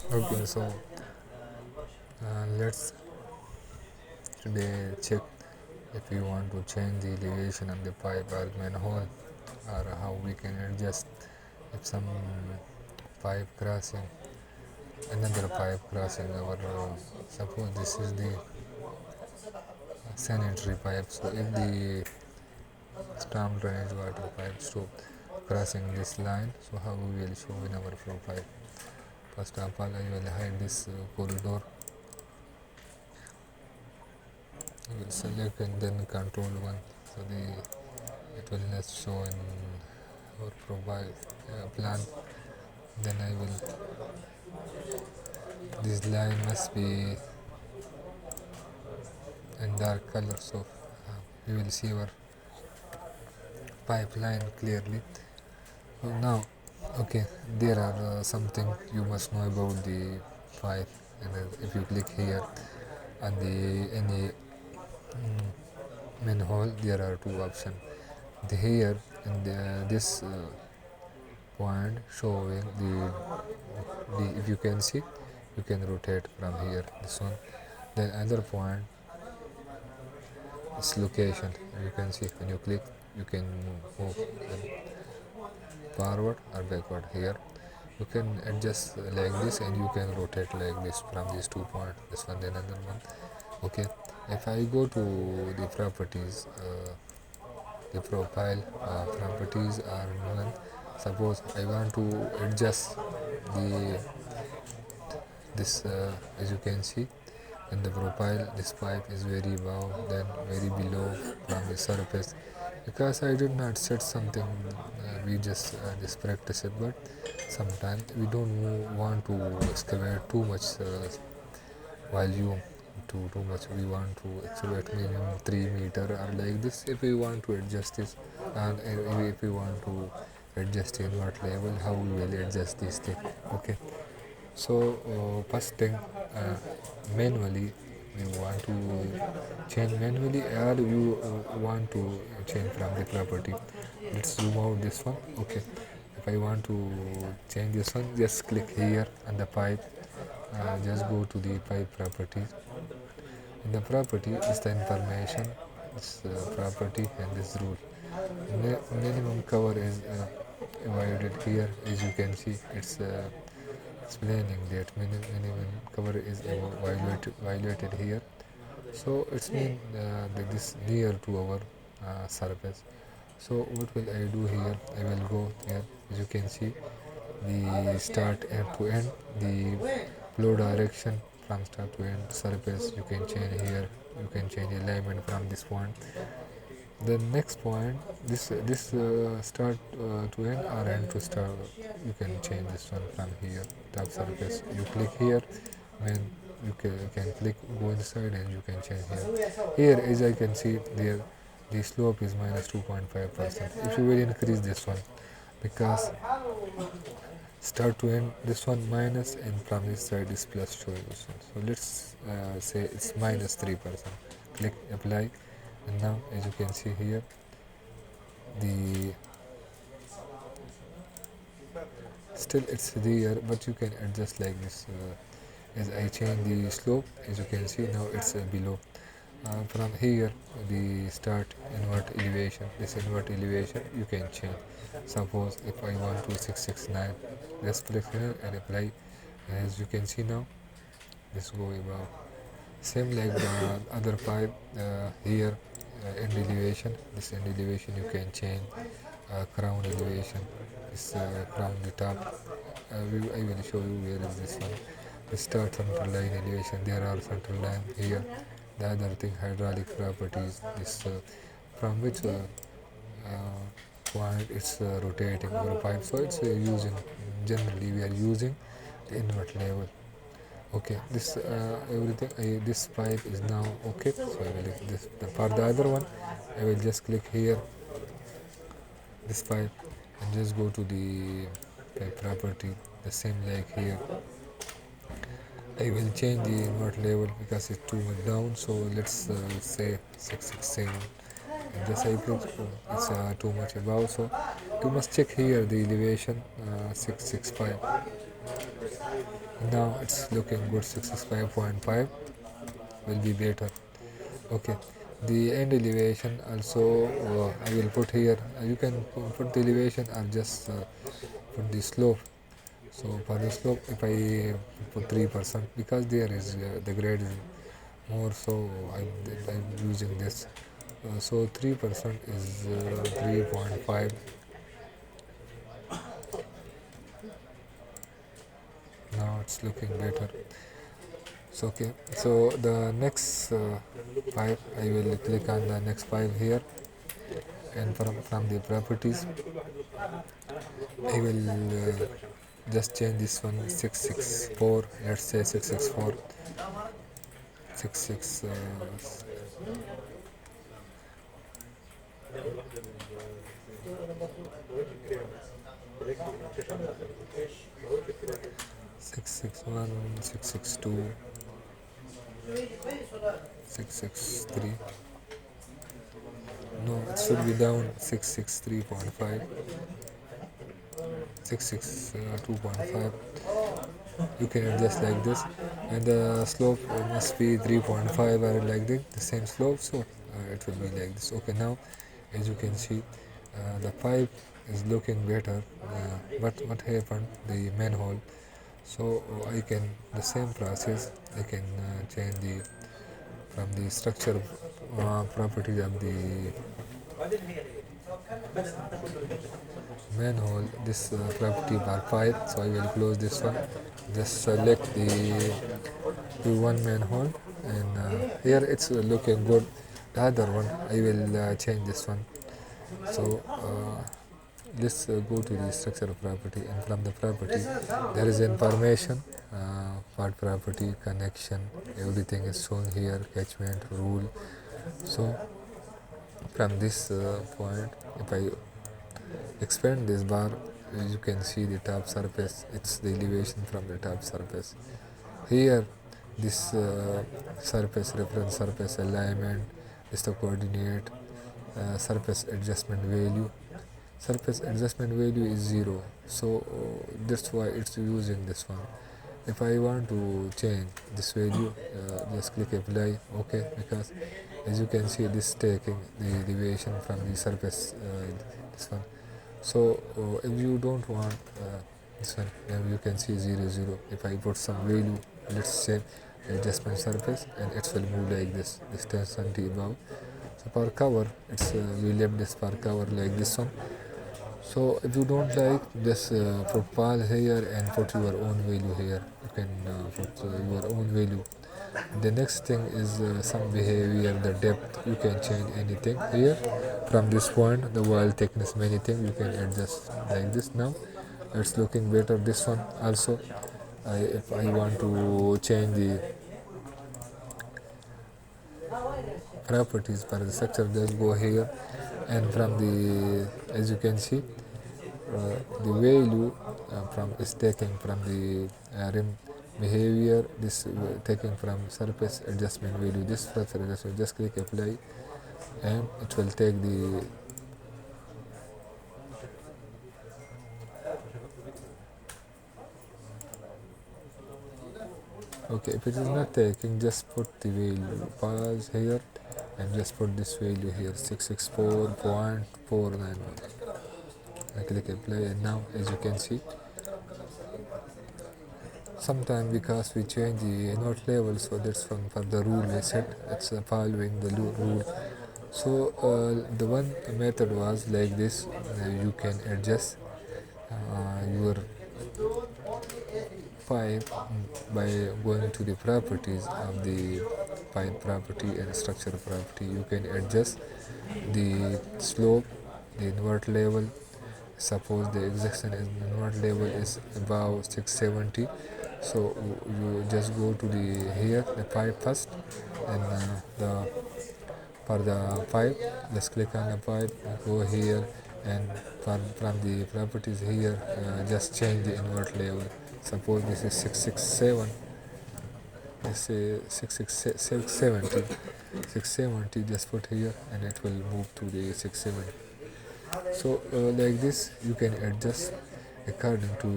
Okay, so let's today check if we want to change the elevation of the pipe or manhole, or how we can adjust if some pipe crossing another pipe crossing our suppose this is the sanitary pipe. So if the storm drainage water pipe stop crossing this line, so how we will show in our profile. First of all, I will hide this corridor. I will select and then control one, so the it will not show in our profile plan. Then I will, this line must be in dark color, so you will see our pipeline clearly. So now, okay, there are something you must know about the pipe, and if you click here on the any manhole, there are two options. The here in this point showing the if you can see, you can rotate from here this one. Then other point is location. You can see when you click, you can move forward or backward. Here you can adjust like this, and you can rotate like this from these 2 points, this one then another one. Okay, if I go to the properties, the profile properties are none. Suppose I want to adjust the this as you can see in the profile, this pipe is very above, then very below from the surface. Because I did not set something, we just practice it, but sometimes we don't want to excavate too much volume to too much. We want to excavate minimum 3 meter or like this. If we want to adjust this, and if we want to adjust in what level, how we will adjust this thing. Okay, so first thing, manually you want to change manually, or you want to change from the property. Let's zoom out this one. Okay, if I want to change this one, just click here on the pipe, just go to the pipe properties. In the property is the information, this property and this rule. Minimum cover is avoided here. As you can see, it's explaining that minimum cover is violated here. So it's mean that this near to our surface. So what will I do here? I will go here. As you can see, the start end to end, the flow direction from start to end surface. You can change here. You can change alignment from this point. The next point, this start to end or end to start. You can change this one from here. Top surface. You click here, when you can click go inside, and you can change here. Here, as I can see, there the slope is minus 2.5%. If you will increase this one, because start to end this one minus, and from this side is plus show this one. So let's say it's minus 3%. Click apply, and now as you can see here, the still it's there, but you can adjust like this. As I change the slope, as you can see now it's below. From here, the start invert elevation, this invert elevation you can change. Suppose if I want to 669, just click here and apply. As you can see now, this go above. Same like the other pipe, here end elevation, this end elevation you can change. Crown elevation, this crown the top. I will show you where is this one. The start central line elevation, there are central line here. The other thing, hydraulic properties, this from which point it's rotating our pipe. So it's using, generally we are using the invert level. Okay, this everything, this pipe is now okay. So I will this for the other one, I will just click here this pipe, and just go to the pipe property, the same like here. I will change the invert level because it's too much down, so let's say 667, and just I put it's too much above, so you must check here the elevation 665. Now it's looking good. 65.5 will be better. Okay, the end elevation also I will put here. You can put the elevation or just put the slope. So for the slope, if I put 3% because there is the grade is more, so I'm using this. So 3% is 3.5. Now it's looking better. So okay. So the next 5, I will click on the next 5 here, and from the properties, I will just change this one 664. Let's say 664, 66. 661, 662, 663. No, it should be down 663.5, 662.5. You can adjust like this, and the slope must be 3.5 or like this, the same slope, so it will be like this. Okay, now as you can see, the pipe is looking better, but what happened, the manhole. So I can, the same process, I can change the from the structure property of the manhole, this property bar pipe. So I will close this one, just select the one manhole, and here it's looking good. The other one I will change this one. So let's go to the structure property, and from the property there is information, part property, connection, everything is shown here, catchment, rule. So from this point, if I expand this bar, you can see the top surface, it's the elevation from the top surface. Here this surface, reference surface alignment, is the coordinate, surface adjustment value. Surface adjustment value is 0, so that's why it's using this one. If I want to change this value, just click apply. Okay, because as you can see, this taking the deviation from the surface, this one. So if you don't want this one, then you can see 0 0. If I put some value, let's say adjustment surface, and it will move like this 10 cm above. So per cover, it's we left this per cover like this one. So if you don't like this, put pal here and put your own value here. You can put your own value. The next thing is some behavior, the depth. You can change anything here. From this point, the wall thickness, many things you can adjust like this. Now it's looking better. This one also, if I want to change the properties for the structure, just go here, and from the, as you can see, the value from is taken from the rim behavior, this taken from surface adjustment value, this structure adjustment. Just click apply, and it will take the, okay, if it is not taking, just put the value, pause here, and just put this value here, 664.491. I click apply, and now as you can see, sometime because we change the note level, so that's one for the rule we set, it's following the rule. So the one method was like this, you can adjust your pipe by going to the properties of the pipe property and structure property. You can adjust the slope, the invert level. Suppose the existing invert level is above 670, so you just go to the here the pipe first, and the for the pipe, just click on the pipe, go here, and from the properties here, just change the invert level. Suppose this is 667, this is 670, 670, just put here, and it will move to the 670. So like this you can adjust according to